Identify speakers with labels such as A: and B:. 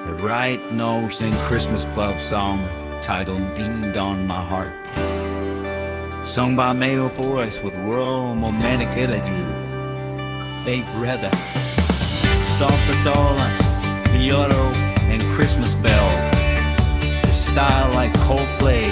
A: A right-nosing Christmas love song titled Ding Dong My Heart, sung by male voice with romantic elegy. Babe brother, soft petulance, piano, and Christmas bells. A style like Coldplay